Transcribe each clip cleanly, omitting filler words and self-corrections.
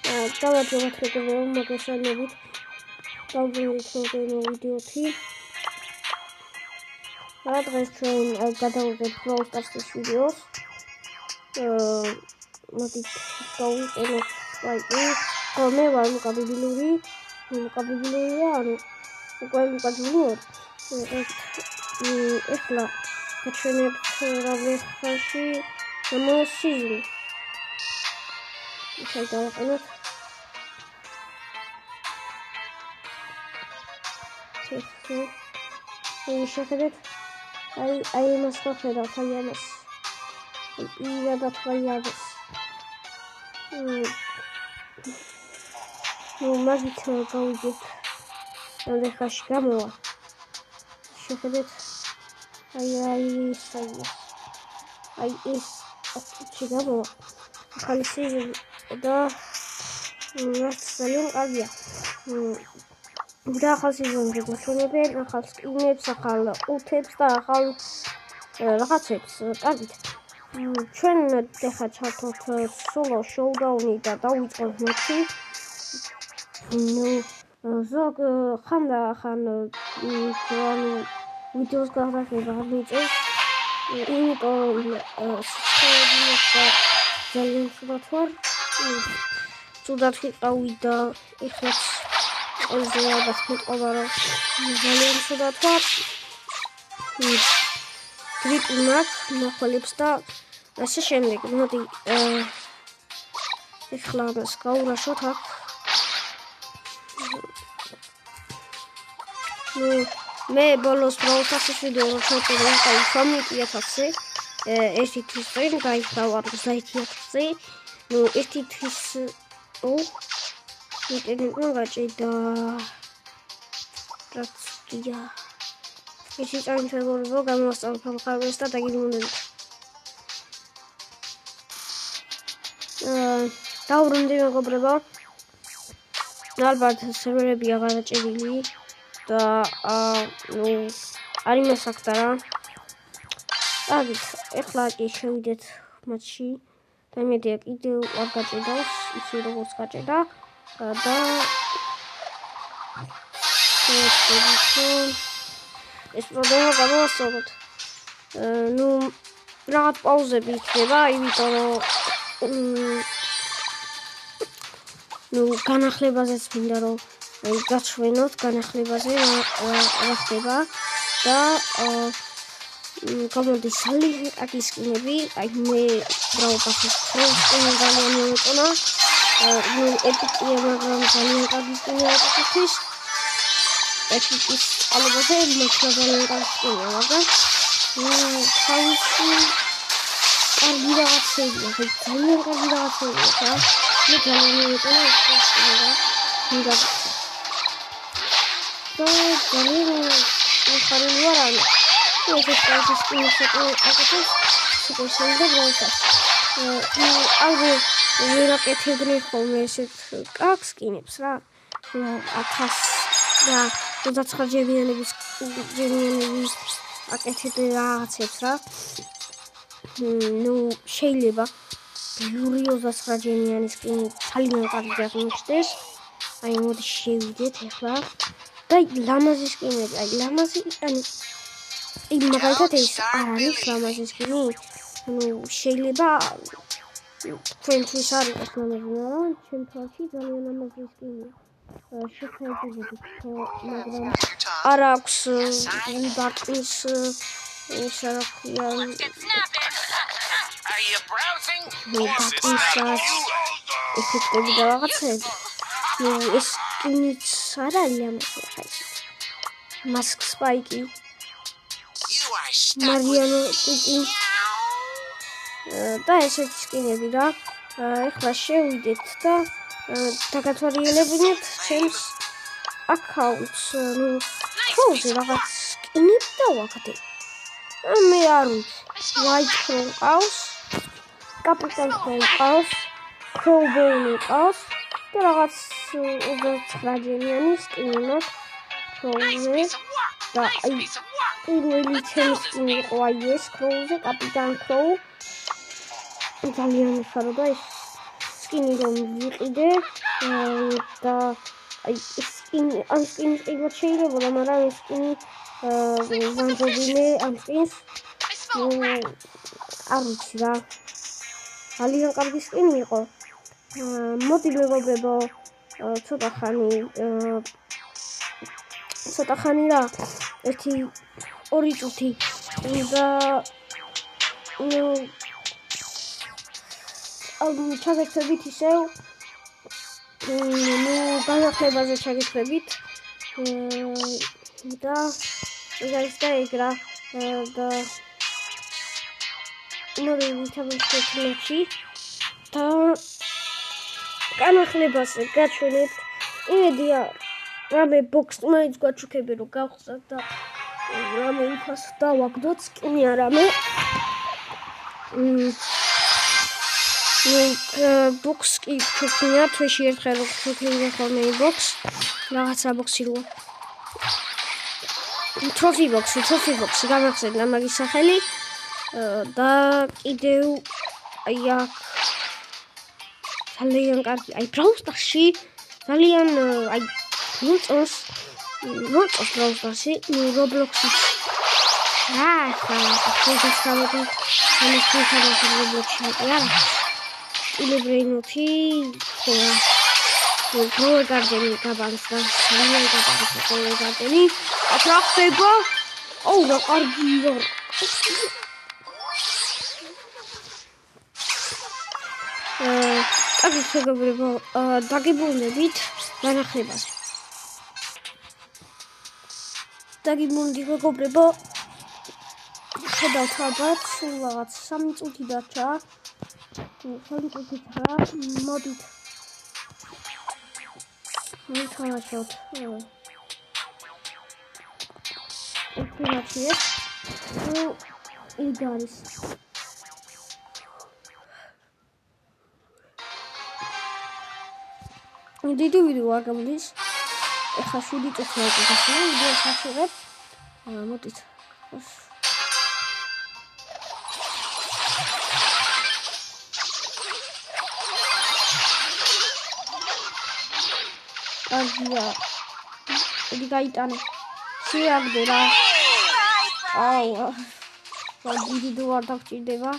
დავაჯეროთ როგორია მოგესალმებით დავბრუნდით მოდერნ ვიდეოთი და დღეს ჩვენ გადავუდგეთ Brawl Stars-ის ვიდეოს მოდით გავუყენოთ ლაიკი მე ვარ მოკაბიბილურია ანუ უკვე მოკაბიბილურია ეხლა გაჩვენებთ რაბეხაში შემოსიზნი ისე დავაყენოთ შეხედეთ აი მას ვხედავთ აი ამას პირადად ვაიარეს მაგით გავიგეთ რამდენ ხანში გამოვა შეხედეთ აი ეს აქ გამოვა ახალი სიზონი და რაც ძალიან კარგია და ახალ სეზონზე გვაჩვენებენ ახალ სკინებს, ახალ უთებს და ახალ რაღაცებს. კარგით. ჩვენ ახლა ჩავთვალთ სოლო შოუდაუნი და დავიწყოთ მატჩი. ზოგ ხან ვიდეოს გადაღება არ მიწევს. იმიტომ ძალიან ცუდად ვარ. ცუდად ვიყავი და ეხლაც ზოგადად მეტყობა რომ ძალიან ცუდად ვარ გრიპი მაქვს მოხალებს და ასე შემდეგ მოდი ეხლა მას გავურაშოთ აქ მე ბოლოს Brawl Stars-ის ვიდეო რო ჩავწერე აი 13.000-ზე ერთი თვის წინ გაიხავა 30.000-ზე ერთი თვის ინტერნეტმა გაჭირდა რაცია ისე წარმოგიდგენთ გამოსწავლეთ მხარეს და დაგიბრუნდეთ დაუბრუნდი მეგობრებო ალბათ სერვერები აღარ გაჭირილი და არ იმასაკდა რა კარგით ეხლა კი შევიდეთ მატჩში და იმედია კიდევ არ გაჭირდავს ისე როგორც გაჭირდა და ეს პრობლემა გამოვასწოროთ რაღაც პაუზები იქნება იმიტომ რომ განახლებაზეც მინდა რომ გაჩვენოთ განახლებაზე რა ხდება და გამოდის ძალიან კარგი სკინები აი მე Brawl-ს სკინი ძალიან მომეწონა ეპიკია მაგრამ ძალიან კარგი სკინია ეპიკის ალობაზე მოხდა ძალიან კარგი სკინია მაგრამ თავისი კარგი რაღაცებია ძალიან კარგი რაღაცებია და მე ძალიან მომეწონა ეს სკინი და ძალიან მხარული ვარ ამ ეს კარგი სკინი საკუთარ სუპერსელი და Brawl-ს ალბე ვერაკეთებდნენ ხოლმე ესეთ კარგ სკინებს რა 1000 და 29 ჯერიანების აკეთებდნენ რაღაცებს რა შეიძლება ბევრი 29 ჯერიანი სკინი ძალიან კარგი აღმოჩნდეს აი მოდი შევიდეთ ახლა და ლამაზი სკინები აი ლამაზი აი მაგალითად ეს არ არის ლამაზი სკინი შეიძლება ჩვენთვის არ იყოს მაგრამ ჩემ თვალში ძალიან ლამაზი სკინია შეხედებით მაგრამ არ აქვს ბარტის ისა რა ქვია ეფექტები და რაღაცები ეს სკინიც არ არის ლამაზი ხაი მასკ სპაიკი მარიანო ტიკი და ესეთი სკინები რა ეხლა შევიდეთ და დაგათვალიერებინეთ ჩემს აკაუნტს ხოზე რაღაც სკინები დავახდე მე არ ვიცი white crow ყავს კაპიტან crow ყავს crowbone ყავს და რაღაც 29 ჯერიანი სკინი მაქვს crowზე და აი პირველი ჩემს სკინი იყო აი ეს crowზე კაპიტან crow ძალიან მიხარო და ეს სკინი რომ ვიყიდე და აი ამ სკინის ყიდვა შეიძლება, მაგრამ ეს სკინი ვამბობინე ამ სკინს არ ვიცი რა. ძალიან კარგი სკინი იყო. მოდი მეგობრებო, ცოტა ხანი რა, 1-2 წუთი და ჩაგეცდებით ისევ განახლებაზე ჩაგეცდებით და ეს არის და ეგ რა და მოდი ჩავიწყდეთ და განახლებაზე გაჩვენებთ. იმედია რამე ბოქს მაინც გვაჩუქები რომ გავხსნათ და რამე ინფას დავაგდოთ სკინი არამე ბოქს კი ჩუქნია თვეში ერთხელ რო ჩუქებია ხოლმე ბოქს რაღაცა ბოქსი როა ტროფი ბოქსი გამახსენდა მაგის სახელი და კიდევ აი აქ ძალიან კარგი აი ბრაუსტარში ძალიან აი მოწონს ბრაუსტარში რობლოქსი ხა ეს გამოდი ამის ხალხი რობლოქსი რა ილებრეინოთი ხა პროგრამერი გაბანსა ძალიან გაბანსა პროგრამერი აფრა ხდება აუ რა კარგია კარგი მეგობრებო დაგიბრუნდებით განახლებაზე მეგობრებო ხედავთ ალბათ სულ რაღაც 3 წუთი დარჩა 3 წუთი რა მოდით მithanašot eksperimenties igaris დიდი ვიდეო არ გამოდის ეხლა 7 წუთი ვაკეთებ ვიდეოს ახსოვებ მოდით კარგია იგი გაიტანე შეაგდე რა აუ დიდი დრო არ დაგჭირდება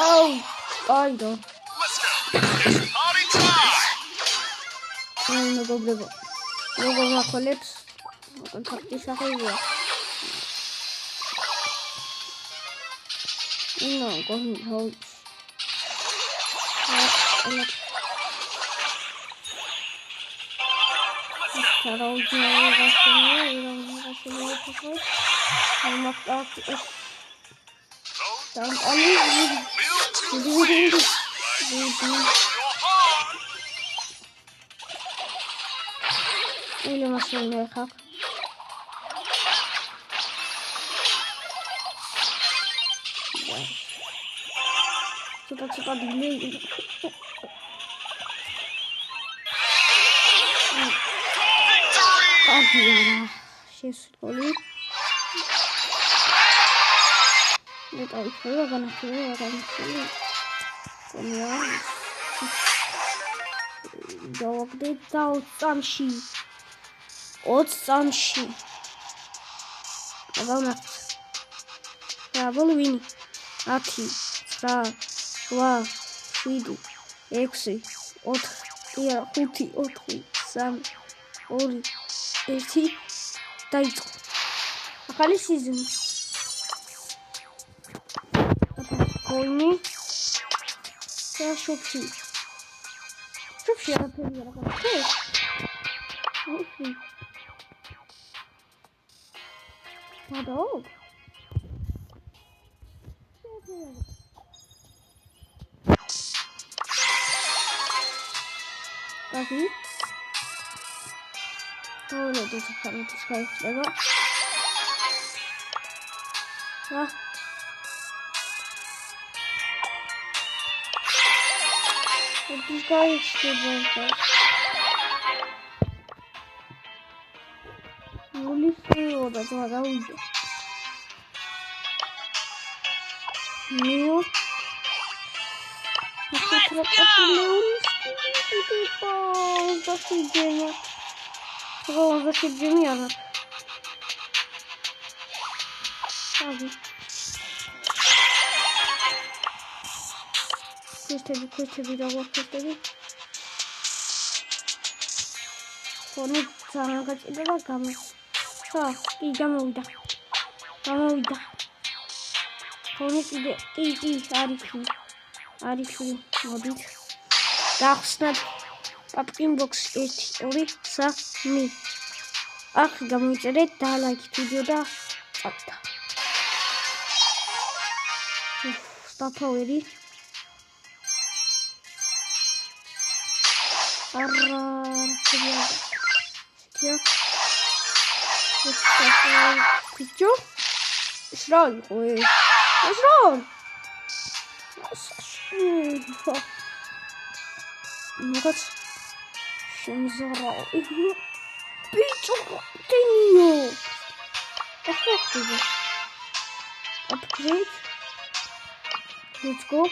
აუ აიდო მეგობრებო როგორ ვახოლებს კონტაქტი სახელია ნო გონი Ile maszyny jechał? Co to delay? Kagiara się skoli. Nie to ich chyba na chwilę, Dobry dał tamsi. Od samsi. Dobra. Prawolwini. Ati. Stra. Dwa. 7. 6. Od. 5. Od. 3. 2. 1. Daito. Akali season. Spokojnie. Ja szybciej. Szybciej, ale to nie robię. Szybciej. My dog. Taki? To nie to co tam ciskać tego. This guy is super. Mulifio da Guarauda. Meu. Questi da qualche Fone 장아가지다가 가면 자 이가면이다 가면이다 fone 이게 아리프 어디 გახსნათ პაპკინბოქს 1 2 3 აქ გამოიწერეთ და ლაიქ ვიდეო და წავიდა სტაფავერი Hier. Jetzt das Video. Schrauen, ruhig. Schrauen. Gott. Schön so rau. Bitte, Dinio. Was machst du? Upgrade. Let's go.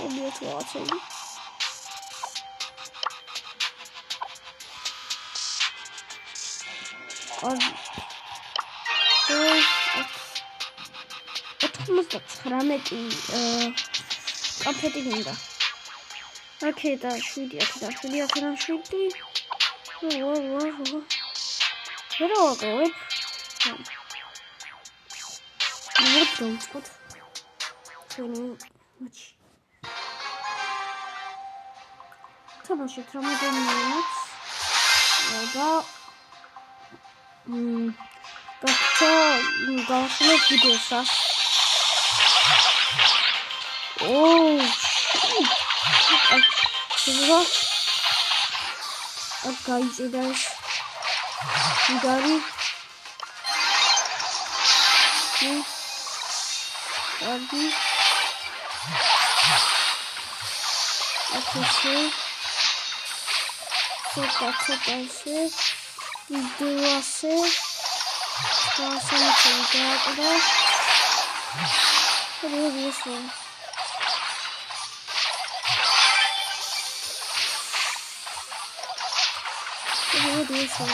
Mir zu erzählen. Thomas das Rameti komplett hinter. Okay, da spielt ihr wieder. Gut. თამაში თრამადონიაც და გავახსენებ ვიდეოსა. გაიჭირდა ეს ვიდარი ადი აკეთე Çekilse videosu daha sonra çekeceğim. Buraya diyorsun. Buraya diyorsun.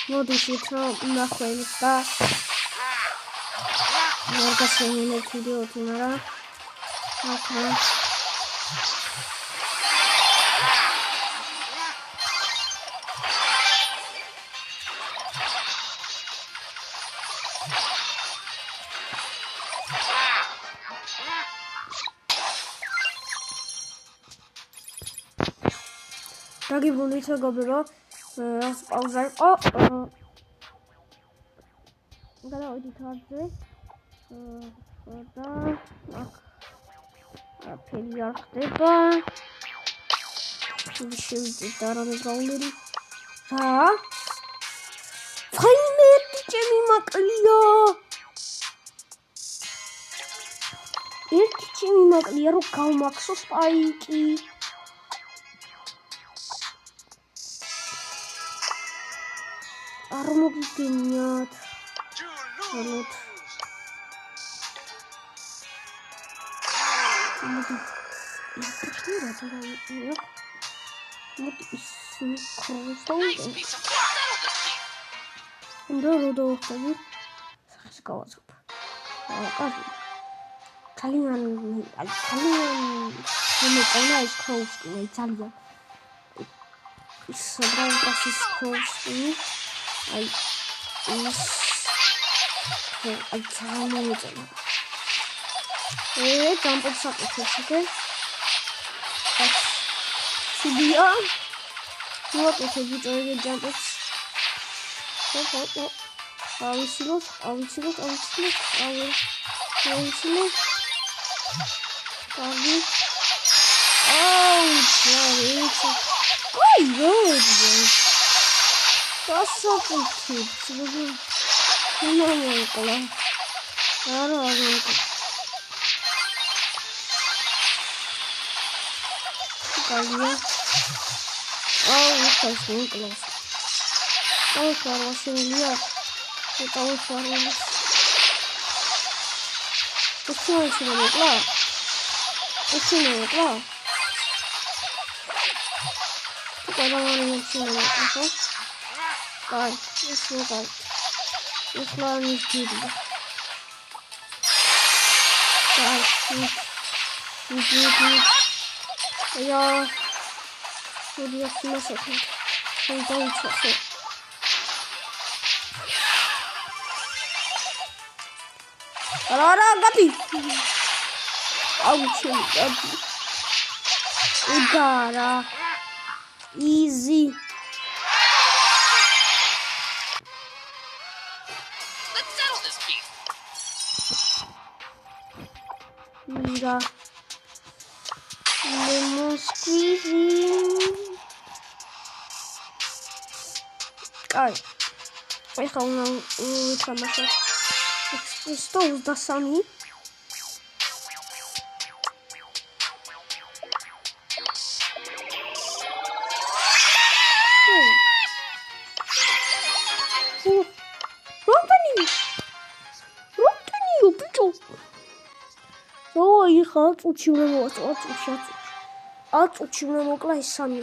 Modifika nahvelika. Morga seninle video otunara. Bakma. Dragi bunito gobero. Pauzar. გადავედი თვალზე და აქ ფერი არ ხდება შევიდეთ და რამე გავლერი რა ფაინერი ჩემი მაკლია ერთი ჩემი მაკლია რომ გავმაქსო სპაიკი არ მოგიგენიათ Вот. Вот из микрофона. Да, родовый. Сказал. Как? Калиан, мы понимаем, кровь, не Италия. Собрал классическую ай. Alçalmayacağım. Jump saklayacağım. Bak. Şuraya. Yok, öyle jump. Hop. ავიცილოთ. კარგი. აი, როდი. დასაკუთი. ნომოკლა. არა. კარგია. ხას მოკლავს. შევილია. შევარვაშენია. ეს მოკლა. Давай, Ай, слухай. Ушла не видно. Так, я буду смысл. Он получится. Рара, гати. Аучи, гати. Удара. Easy. Mira. Lemon squeezing. Ai. Ეხა უნდა ვთამაშოთ. Express 23. Აწუჩი უნდა მოვაწვა, აწუჩი უნდა მოკლა ეს სამი.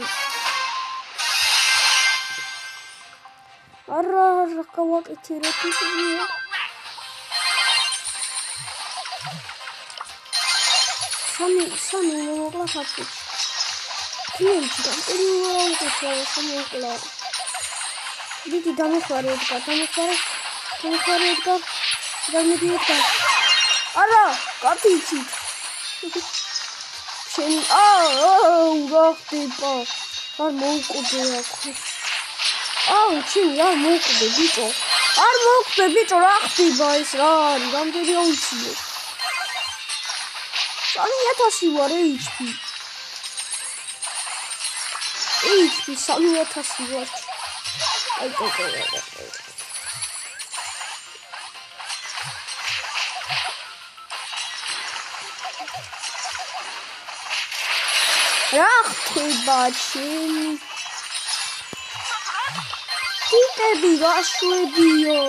არა, გავაკეთე რა თქმა. სამი უნდა მოკლა აწუჩი. კლიენტი და პირველი მოკლა. დიდი დამეხარე ედგარ. დამედიედგარ. არა, გაფიცით. შენ რა ხდება? არ მოუკვდე აქ. შენ რა მოუკვდე ბიჭო? არ მოუკვდე ბიჭო, რა ხდება ეს რა არის? რამდენი აუციო? 3000 ვარ HP. 3000 ვარ. აი რა ხდება ჩემი? ტიპები გაშვებიო.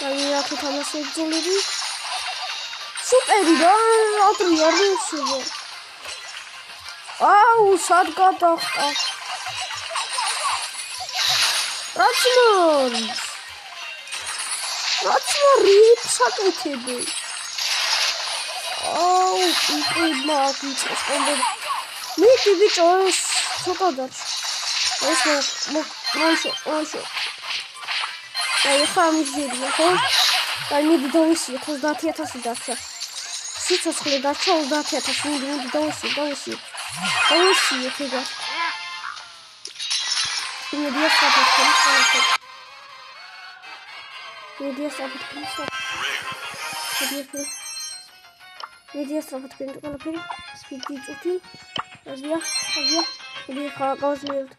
აი რა თამაში ძოლები? სუპერი რა, ატრია რუსო. სად გადახტა? რაცმორ საკეთები. მიტი ბიჭო ეს ცოტა დარჩა. ეს მოშო. აი ხა მიზიდია ხო? აი მიდი დავისიე 30000 დარჩა. სიცოცხლე დარჩა 30000. მიდი დავისიე. ხება. მიდი ასაფეთქე ყველაფერი. სპიდი წუთი. აზია. მიდი ხა გავაზრდ.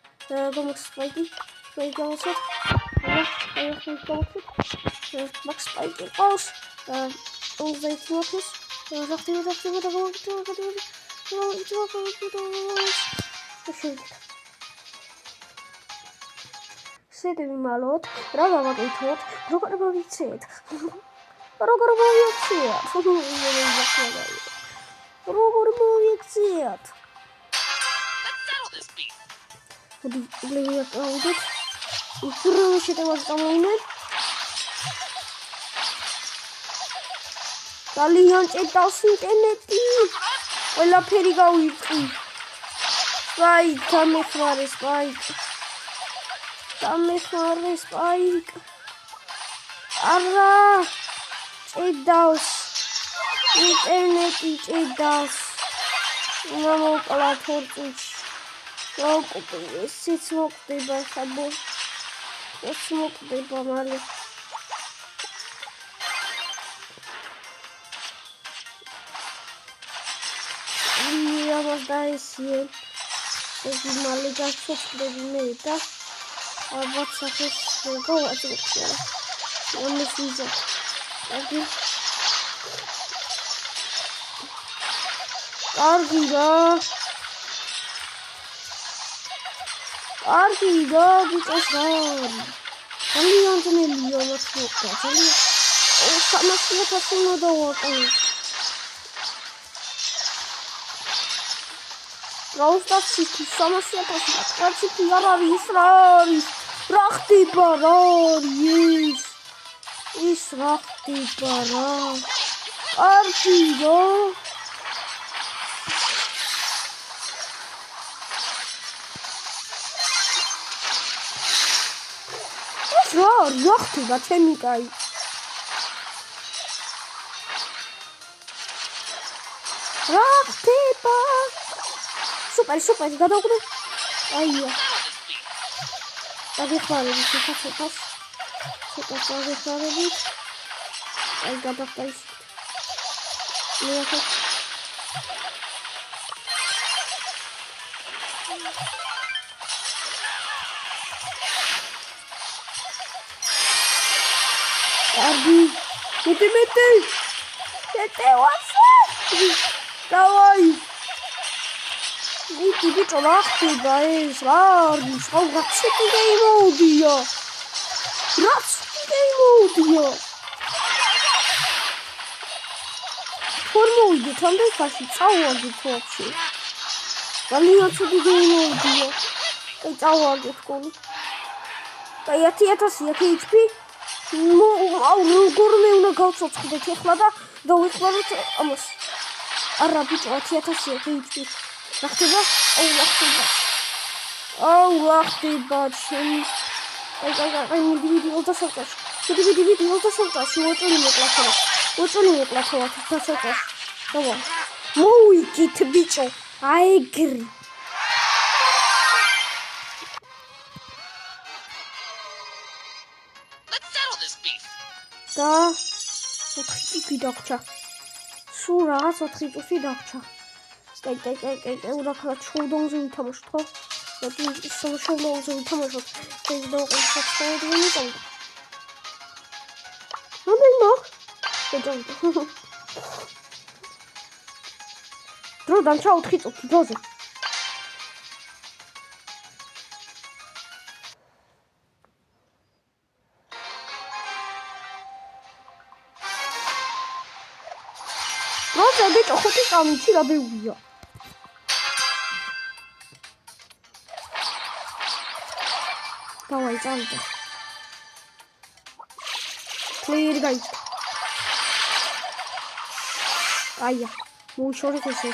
გამოსპაიკი. გავასოთ. აი მაქს სპაიკი. ყავს. ოზაითმოთის. სედები მალოთ, რა გავაკეთოთ, როგორ მოვიცეთ? როგორ მოვიქციათ? მოდი, ლევიაკაუდეთ. უბრალოდ შეტევას წამოვინეთ. ძალიან ჭედავს ინტერნეტი. ყველაფერი გავიწყი. დამეხმარე სპაიკ. არა, ჭედავს. ინტერნეტი ჭედავს. უნდა მოვკლათ ორ წუთში. მოკდება, ისიც მოკდება, ხაბო. ეს მოკდება მალე. ამას დაესიე. ეს მალე გასწრები მე და ალბათ სახეს გავაწევ. ამის ვიზა. კარგი რა. ბიჭოს რა. ძალიან ძნელია მას მოყვა. ძალიან 300,000 უნდა დავაყენო. რაუსტაცი 300,000 კაცი არ არის რა არის. რა ხდება რა არის? ის რა ხდება რა? კარგი რა. რა ხდება ჩემი კაი? რა ხდება? სუპერ გადავყრე. აია. დაგეხმარები ცოტა. დაგეხმარები. აი გადახტა ის. მეახე. კარგი. მეტი. ვასე. დავაი. Iti bicho რა ხდება ეს რა არის? რა ციკი გეიმოდია. ფორმოვიდე თანდაიხაში წავაგეთ ვაფშე. ძალიან ციკი გეიმოდია. აი წავაგეთ კონი. აი 1000 HP. როგორ მე უნდა გავცოცხლდეთ ახლა და დავიხმაროთ ამას. არა ბიჭო 1000 HP. რა ხდება? რა ხდება ჩემი? აი მიდი 23-ში. მიდი 23-ში უწოლი მოკლათო 23-ში. დავა. მოიგით ბიჭო. აეგრი. და 4 ტიპი დაგჭა. სულ რაღაც 4 ტიპი დაგჭა. კაი, ურაქლა შოუდაუნზე ვითამაშოთ, ხო? მოდი შოუდაუნზე ვითამაშოთ. ეს დავყავთ შოუდაუნზე. დრო დამჭა 4 წუთი დროზე. დროზე ბიჭო 5 წამი რა ბევრია. დავაი წავიდა. პლეიერი გაიწვა. აია, მოუშორეთ ესე.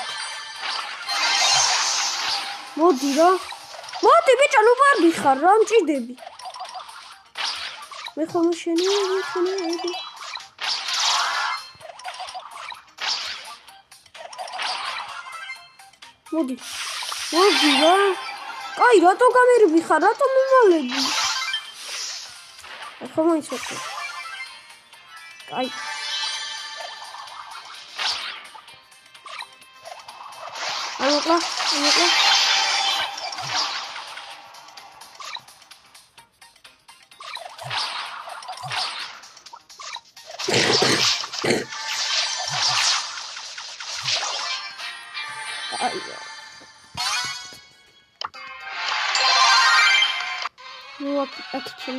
მოდი რა. მოდი ბიჭო, ნუ ვარდიხარ რა მჭიდები. მე ხომ შენი. მოდი რა. კაი, რატო გამერები ხარ? რატო მომალები? ხომ ისეთე. კაი. აიო. What action?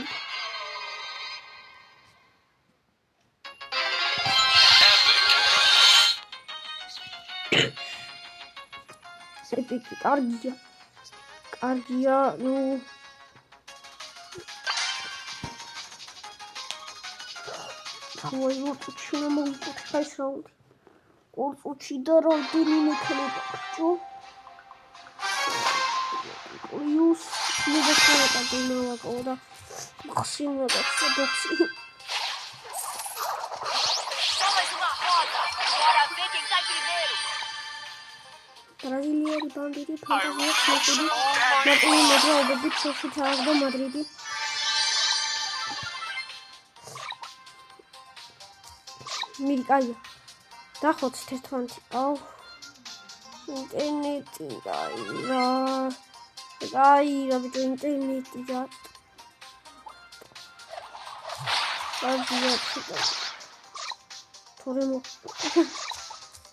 Epic. Argia, no. Ой, вот почему могу подхватить раунд. Он очень дорогой не клеит. Что? Юс, не доходит до этого года. Максимум это все боксы. ბრაზილიელი ბანდიტი ფანტაზიას მოწოდი მარტინი მოძრაობებით სოფი ჩააგდა მადრიდი მირკაია დახოცით ერთმანეთი აუ ინტერნეტი რა ბიჭო ინტერნეტი რა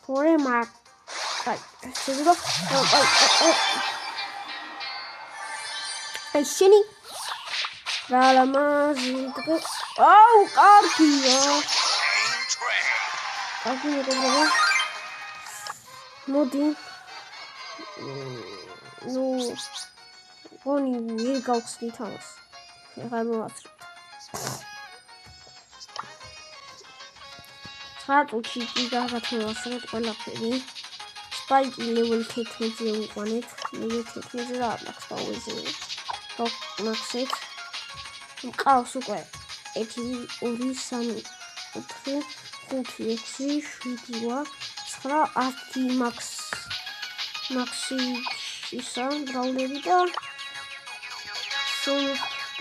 თორე მაგ შეიძლება შენი რა ლამაზი აუ კარგია კარგი მეგობრებო მოდი ნუ გონი ვერ გავხსნით ამას ხა მოვაცრებ ხატუჩი კი გაგათმევასრეთ ყველაფერი სპაიკი level 11-ზე უყანეთ level 11-ზე რა მაქვს პაუზე მაქსეთ მყავს უკვე 1 2 3 4 5 6 7 9 10 მაქსი ისა ბრაულები და სულ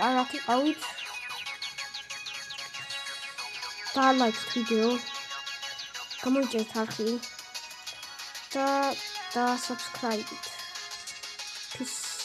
არაფერი ყავით და ლაიქ ვიდეო გამოიწერთ არხი და subscribe. Peace.